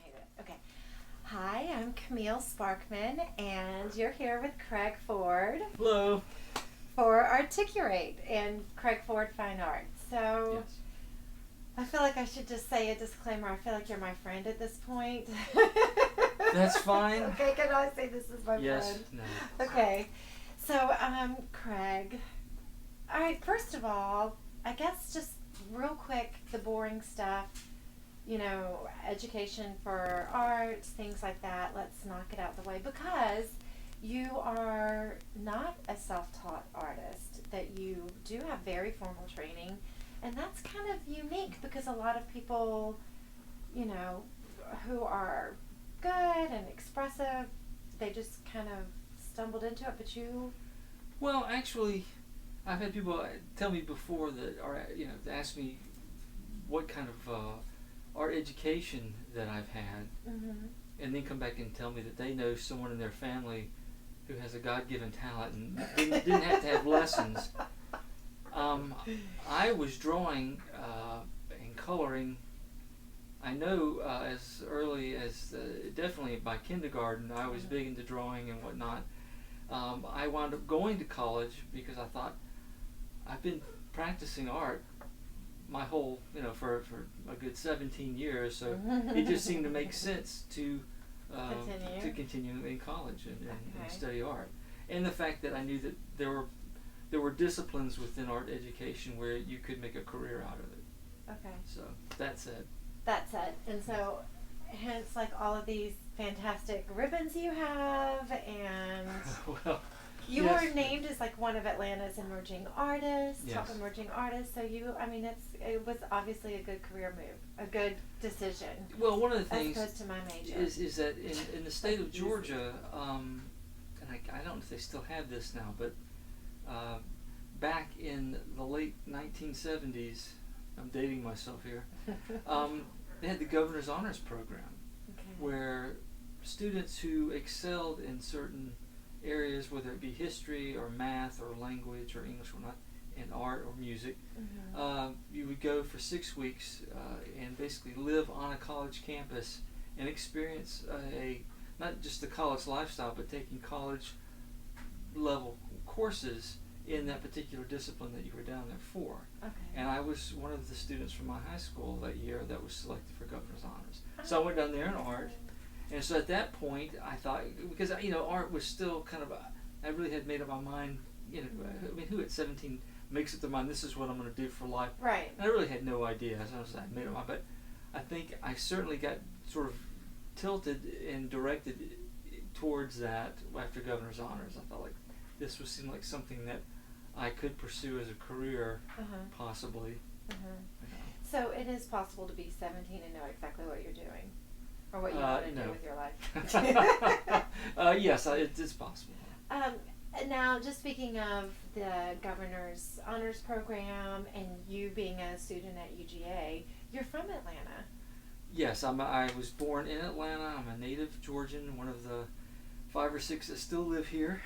hate it. Okay. Hi, I'm Camille Sparkman, and you're here with Craig Ford Hello. for Articulate and Craig Ford Fine Art. So Yes. I feel like I should just say a disclaimer. I feel like you're my friend at this point. That's fine. Okay, can I say this is my Yes. friend? No. Okay. So, Craig. All right, first of all, I guess just real quick, the boring stuff, education for art, things like that. Let's knock it out the way because you are not a self-taught artist, that you do have very formal training, and that's kind of unique because a lot of people, who are good and expressive, they just kind of stumbled into it, but you... Well, actually, I've had people tell me before that, or ask me what kind of art education that I've had, Mm-hmm. and then come back and tell me that they know someone in their family who has a God-given talent and didn't have to have lessons. I was drawing and coloring. I know as early as definitely by kindergarten, I was big into drawing and whatnot. I wound up going to college because I thought I've been practicing art my whole, for a good 17 years, so it just seemed to make sense to continue in college and study art. And the fact that I knew that there were disciplines within art education where you could make a career out of it. Okay. So that's it. That's it. And so, hence, like all of these fantastic ribbons you have, and Well, you yes. were named as like one of Atlanta's emerging artists, top Yes. emerging artists. So it was obviously a good career move, a good decision. Well, one of the As things opposed to my major. is that in the state of Georgia, and I don't know if they still have this now, but back in the late 1970s, I'm dating myself here, they had the Governor's Honors Program, Okay. where students who excelled in certain areas, whether it be history or math or language or English or not, and art or music, you would go for 6 weeks and basically live on a college campus and experience not just the college lifestyle, but taking college level courses in that particular discipline that you were down there for. Okay. And I was one of the students from my high school that year that was selected for Governor's Honors. So I went down there in art. And so at that point, I thought, because, art was still kind of, I really had made up my mind, who at 17 makes up their mind, this is what I'm going to do for life. Right. And I really had no idea, as I made up my mind. But I think I certainly got sort of tilted and directed towards that after Governor's Honors. I thought, this would seem like something that I could pursue as a career, possibly. So it is possible to be 17 and know exactly what you're doing, or what you want to do with your life. Yes, it's possible. Now, just speaking of the Governor's Honors Program and you being a student at UGA, you're from Atlanta. Yes, I was born in Atlanta. I'm a native Georgian, one of the 5 or 6 that still live here.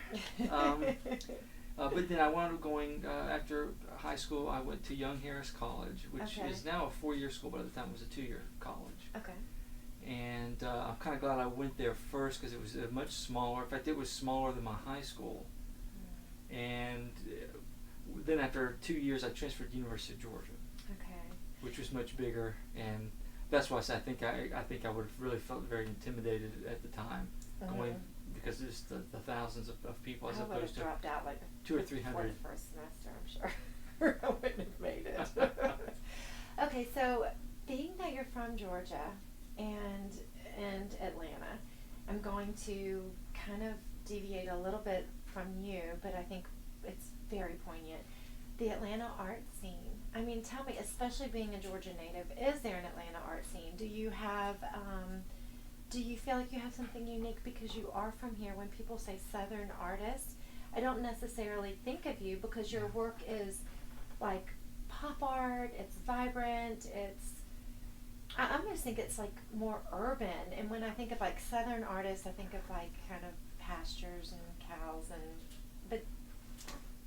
But then I wound up going, after high school, I went to Young Harris College, which is now a 4-year school, but at the time it was a 2-year college. Okay. And I'm kind of glad I went there first because it was much smaller. In fact, it was smaller than my high school. And then after 2 years, I transferred to University of Georgia, which was much bigger. And that's why I said I think I would have really felt very intimidated at the time going, because there's the thousands of people as opposed to dropped out like 200 or 300 the first semester. I'm sure I wouldn't have made it. Okay, so being that you're from Georgia and Atlanta, I'm going to kind of deviate a little bit from you, but I think it's very poignant. The Atlanta art scene. I mean, tell me, especially being a Georgia native, is there an Atlanta art scene? Do you feel like you have something unique because you are from here? When people say Southern artists, I don't necessarily think of you because your work is like pop art, it's vibrant, I almost think it's like more urban. And when I think of like Southern artists, I think of like kind of pastures and cows but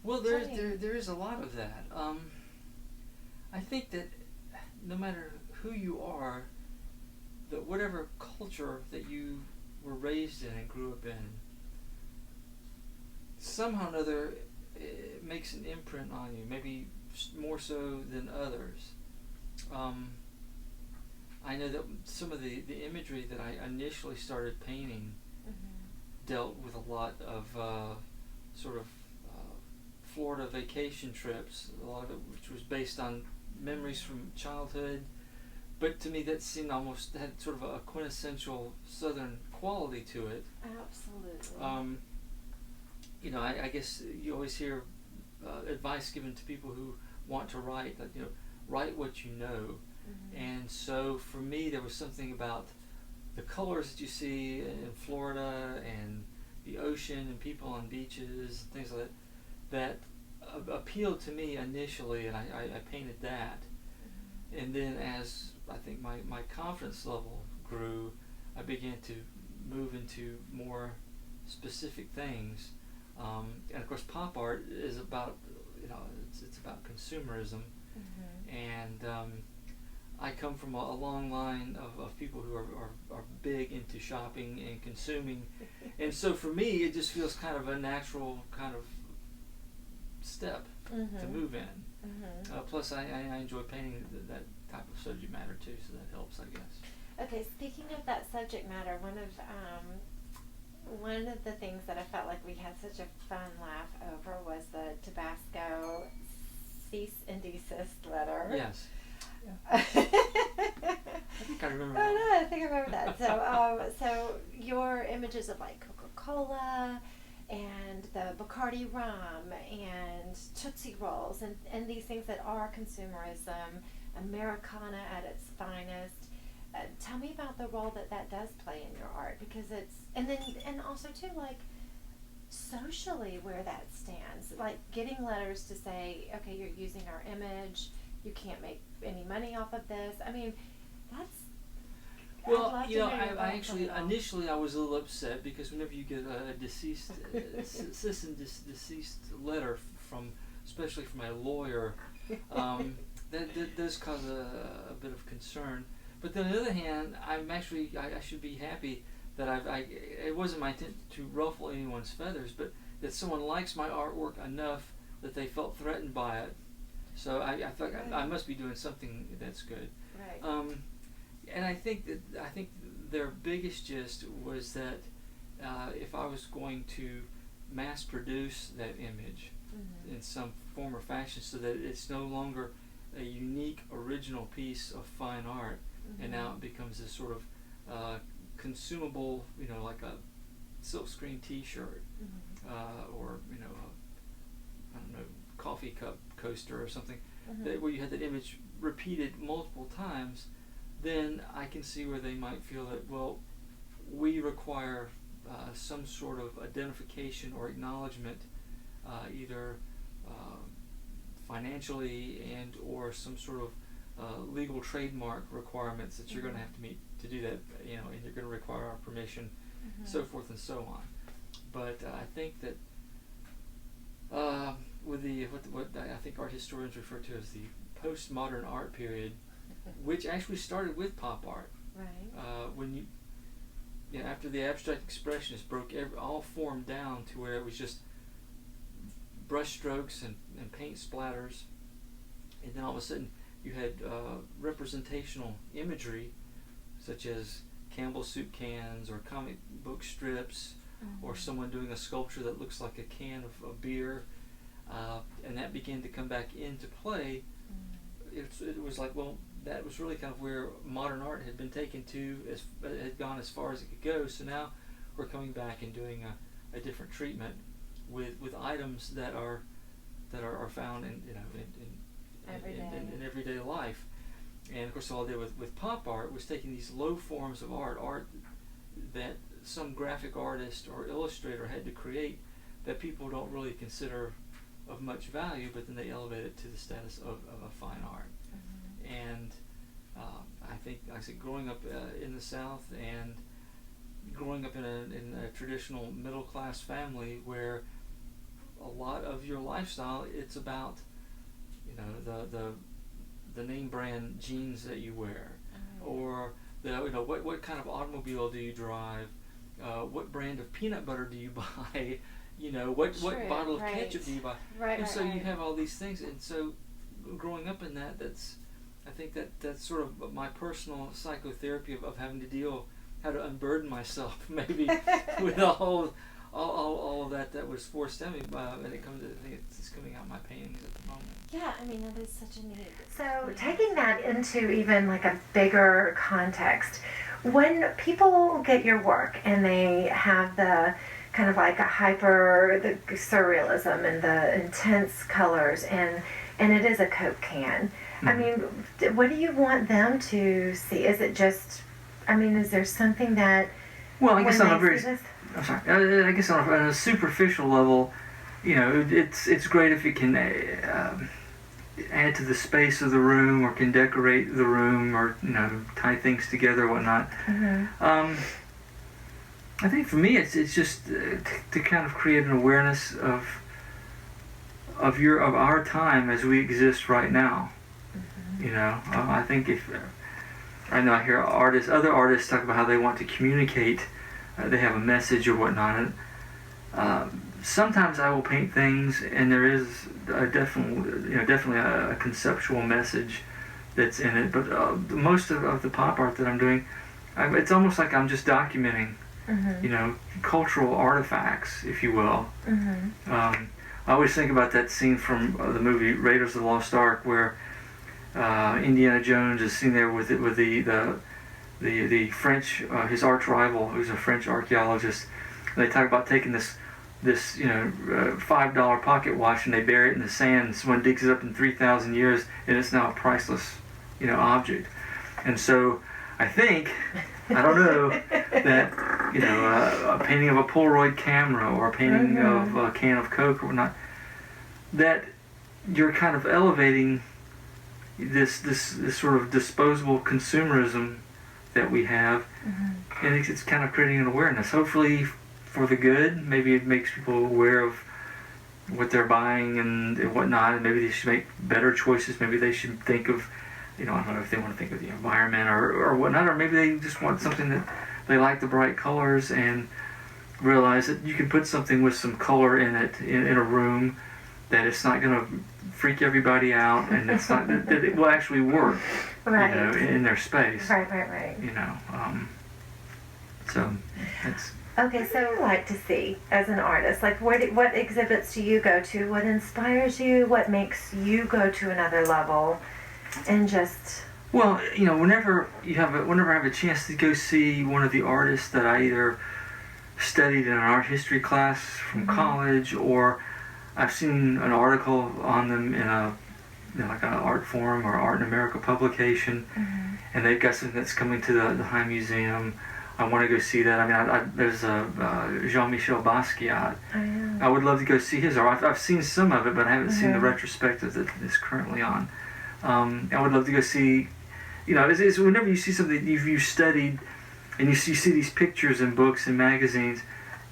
well, there is a lot of that. I think that no matter who you are, whatever culture that you were raised in and grew up in, somehow or another it makes an imprint on you, maybe more so than others. I know that some of the imagery that I initially started painting dealt with a lot of sort of Florida vacation trips, a lot of it which was based on memories from childhood, but to me that seemed almost had sort of a quintessential Southern quality to it. Absolutely. I guess you always hear advice given to people who want to write, that write what you know. And so for me there was something about the colors that you see in Florida and the ocean and people on beaches and things like that appealed to me initially, and I painted that. And then as I think my confidence level grew, I began to move into more specific things. And of course pop art is about, it's about consumerism. And I come from a long line of people who are big into shopping and consuming. And so for me it just feels kind of a natural kind of step to move in. Plus I enjoy painting that type of subject matter too, so that helps, I guess. Okay, speaking of that subject matter, one of the things that I felt like we had such a fun laugh over was the Tabasco cease and desist letter. Yes. Yeah. I think I remember Oh that. no, I think I remember that. So your images of like Coca-Cola and the Bacardi rum and Tootsie Rolls and these things that are consumerism, Americana at its finest. Tell me about the role that does play in your art, because and also too, like, socially where that stands, like getting letters to say, okay, you're using our image, you can't make any money off of this. I mean, that's... Well, I actually, initially I was a little upset because whenever you get a deceased, deceased letter especially from a lawyer, that does cause a bit of concern. But then on the other hand, I should be happy that it wasn't my intent to ruffle anyone's feathers, but that someone likes my artwork enough that they felt threatened by it. So I thought I must be doing something that's good. Right. And I think their biggest gist was that if I was going to mass produce that image in some form or fashion, so that it's no longer a unique original piece of fine art, and now it becomes this sort of consumable, like a silkscreen T-shirt, or I don't know, coffee cup coaster or something, where you had that image repeated multiple times. Then I can see where they might feel that, well, we require some sort of identification or acknowledgement, either financially and or some sort of legal trademark requirements that you're going to have to meet to do that, and you're going to require our permission, so forth and so on. But I think that with what I think art historians refer to as the postmodern art period, which actually started with pop art. Right. When after the abstract expressionists broke all form down to where it was just brush strokes and paint splatters, and then all of a sudden you had representational imagery such as Campbell soup cans or comic book strips, or someone doing a sculpture that looks like a can of beer, and that began to come back into play. It was like, well, that was really kind of where modern art had been taken to, had gone as far as it could go. So now we're coming back and doing a different treatment with items that are found in everyday life. And of course, all I did with pop art was taking these low forms of art that some graphic artist or illustrator had to create, that people don't really consider of much value, but then they elevate it to the status of a fine art. And I think, like I said, growing up in the South and growing up in a traditional middle class family where a lot of your lifestyle, it's about the name brand jeans that you wear, or what kind of automobile do you drive? What brand of peanut butter do you buy? What bottle of ketchup do you buy? Right, and so right. you have all these things, and so growing up in that, I think that's sort of my personal psychotherapy of having to deal, how to unburden myself maybe with all of that was forced at me, and it comes. I think it's coming out in my paintings at the moment. Yeah, I mean, that is such a neat. So taking that into even like a bigger context, when people get your work and they have the kind of like the surrealism and the intense colors, and it is a Coke can. Mm-hmm. I mean, what do you want them to see? Is it just, I mean, is there something that? Well, I guess I guess on a superficial level, it's great if it can add to the space of the room, or can decorate the room, or tie things together, or whatnot. Mm-hmm. I think for me, it's just to kind of create an awareness of our time as we exist right now. Mm-hmm. I think I hear other artists talk about how they want to communicate. They have a message or whatnot. Sometimes I will paint things, and there is definitely a conceptual message that's in it. But most of the pop art that I'm doing, it's almost like I'm just documenting, mm-hmm. Cultural artifacts, if you will. Mm-hmm. I always think about that scene from the movie Raiders of the Lost Ark, where Indiana Jones is sitting there with the French, his arch rival, who's a French archaeologist. And they talk about taking this $5 pocket watch, and they bury it in the sand, and someone digs it up in 3,000 years, and it's now a priceless object. And so I think, I don't know, that a painting of a Polaroid camera, or a painting mm-hmm. of a can of Coke or whatnot, that you're kind of elevating this sort of disposable consumerism that we have, mm-hmm. and it's kind of creating an awareness, hopefully for the good. Maybe it makes people aware of what they're buying and whatnot, and maybe they should make better choices. Maybe they should think of, I don't know if they want to think of the environment or whatnot, or maybe they just want something that they like the bright colors, and realize that you can put something with some color in it in a room, that it's not going to freak everybody out, and it's not that it will actually work, right. In their space. Right. So that's. Okay, so what do you like to see as an artist? Like, what exhibits do you go to? What inspires you? What makes you go to another level? And just... Well, whenever I have a chance to go see one of the artists that I either studied in an art history class from mm-hmm. college, or I've seen an article on them in like an art forum or Art in America publication, mm-hmm. and they've got something that's coming to the High Museum. I want to go see that. I mean, there's Jean-Michel Basquiat. Oh, yeah. I would love to go see his art. I've seen some of it, but I haven't mm-hmm. seen the retrospective that is currently on. I would love to go see, it's whenever you see something you've studied, and you see these pictures in books and magazines,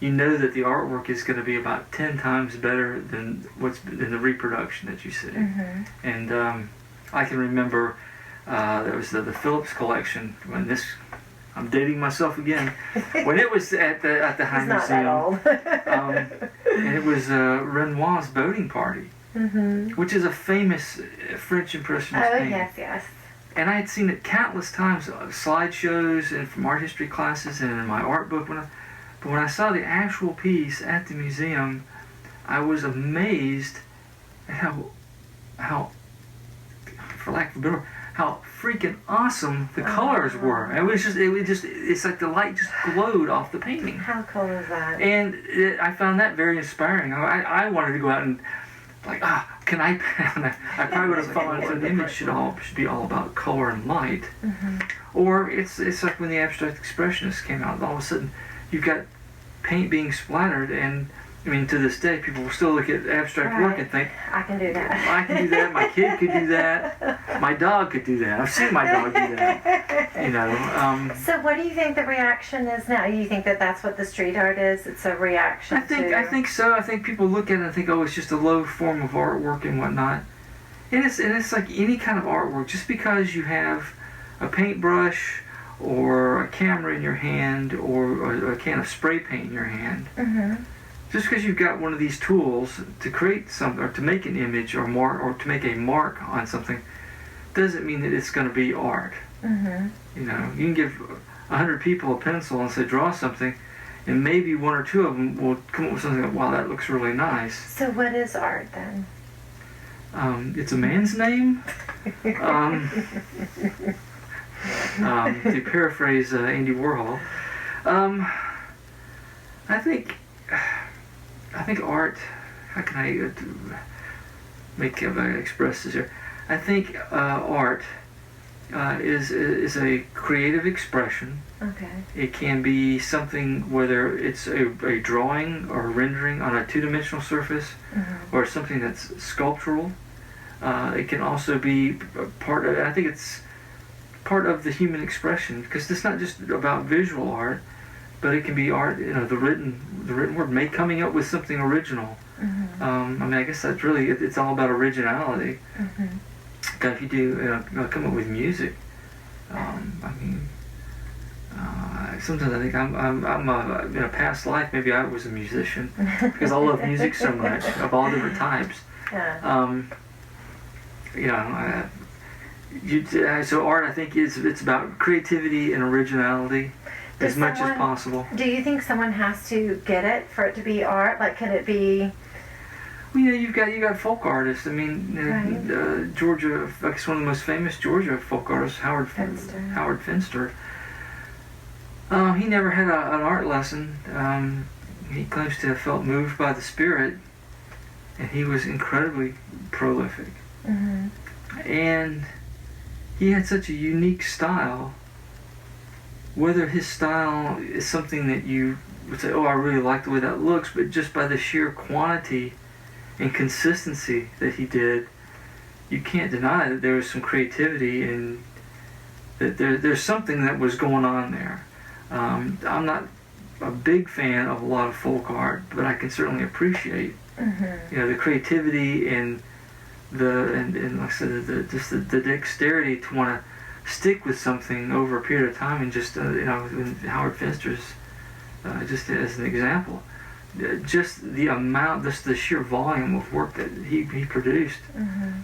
you know that the artwork is going to be about 10 times better than in the reproduction that you see. Mm-hmm. And I can remember there was the Phillips collection when I'm dating myself again. When it was at the High Museum, and it was Renoir's Boating Party, mm-hmm. which is a famous French Impressionist painting. Yes. And I had seen it countless times, slideshows and from art history classes and in my art book. But when I saw the actual piece at the museum, I was amazed at how, for lack of a better word, how freaking awesome the colors were. It's like the light just glowed off the painting. How cool is that? And I found that very inspiring. I wanted to go out and can I probably would have thought an image should be all about color and light. Mm-hmm. Or it's like when the abstract expressionists came out, all of a sudden you've got paint being splattered, and I mean, to this day, people will still look at abstract work and think, I can do that. I can do that. My kid could do that. My dog could do that. I've seen my dog do that. So what do you think the reaction is now? You think that that's what the street art is? It's a reaction I think so. I think people look at it and think, oh, it's just a low form of artwork and whatnot. And it's like any kind of artwork. Just because you have a paintbrush or a camera in your hand, or a can of spray paint in your hand. Mm-hmm. Just because you've got one of these tools to create something, or to make an image, or to make a mark on something, doesn't mean that it's going to be art. Mm-hmm. You know, you can give 100 people a pencil and say draw something, and maybe one or two of them will come up with something like, wow, that looks really nice. So what is art then? It's a man's name. To paraphrase Andy Warhol, I think art. How can I express this here? I think art is a creative expression. Okay. It can be something, whether it's a drawing or a rendering on a two-dimensional surface, Mm-hmm. or something that's sculptural. It can also be part of, I think it's part of the human expression, because it's not just about visual art, but it can be art, you know, the written word, coming up with something original. Mm-hmm. I mean, I guess that's really, it's all about originality. Mm-hmm. Because if you do come up with music, I mean, sometimes I think I'm in a past life, maybe I was a musician, because I love music so much, of all different types. Yeah. So art, I think, it's about creativity and originality as much as possible. Do you think someone has to get it for it to be art? Like, could it be? Well, you know, you got folk artists. I mean, Right. Georgia, I guess one of the most famous Georgia folk artists, Howard Finster. He never had an art lesson. He claims to have felt moved by the Spirit, and he was incredibly prolific. Mm-hmm. And he had such a unique style. Whether his style is something that you would say, oh, I really like the way that looks, but just by the sheer quantity and consistency that he did, you can't deny that there was some creativity and that there's something that was going on there. I'm not a big fan of a lot of folk art, but I can certainly appreciate, Mm-hmm. you know, the creativity and and like I said, the dexterity to want to stick with something over a period of time, and just you know, in Howard Finster's, just as an example, just the amount, just the sheer volume of work that he produced. Mm-hmm.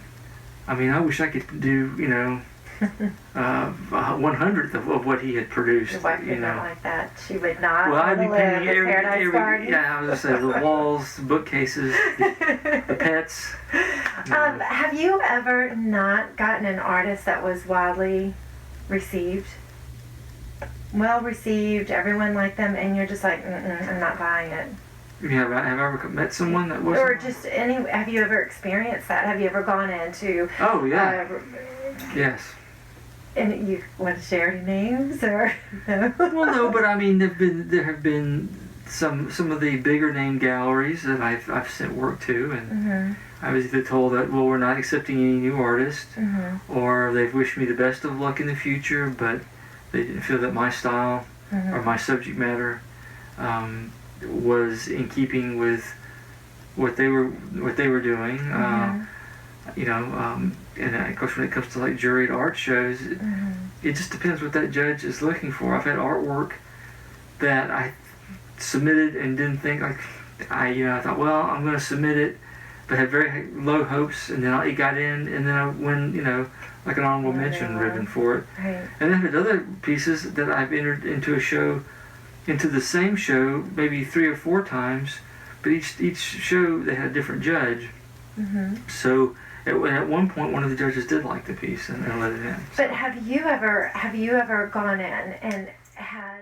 I mean, I wish I could do, you know, 1/100th of what he had produced. Your wife you would know. not like that. She would not Well, I'd want be to live painting in Paradise Garden. yeah, I was gonna say the walls, the bookcases, the pets. You know. Have you ever not gotten an artist that was widely received? Well received, everyone liked them, and you're just like, I'm not buying it. Have I ever met someone that was? Or just have you ever experienced that? Have you ever gone into? Oh yeah. Yes. And you want to share any names or no? Well, no, but I mean, there have been some of the bigger name galleries that I've sent work to, and Mm-hmm. I was either told that, well, we're not accepting any new artists, Mm-hmm. or they've wished me the best of luck in the future, but they didn't feel that my style Mm-hmm. or my subject matter was in keeping with what they were doing. Mm-hmm. You know, and of course, when it comes to like juried art shows, Mm-hmm. it just depends what that judge is looking for. I've had artwork that I submitted and didn't think, like, I thought, well, I'm going to submit it, but had very low hopes, and then it got in, and then I win, you know, like an honorable mention ribbon for it. Right. And then I've had other pieces that I've entered into into the same show, maybe 3 or 4 times, but each show they had a different judge. Mm-hmm. So at one point, one of the judges did like the piece and let it in. But have you ever gone in and had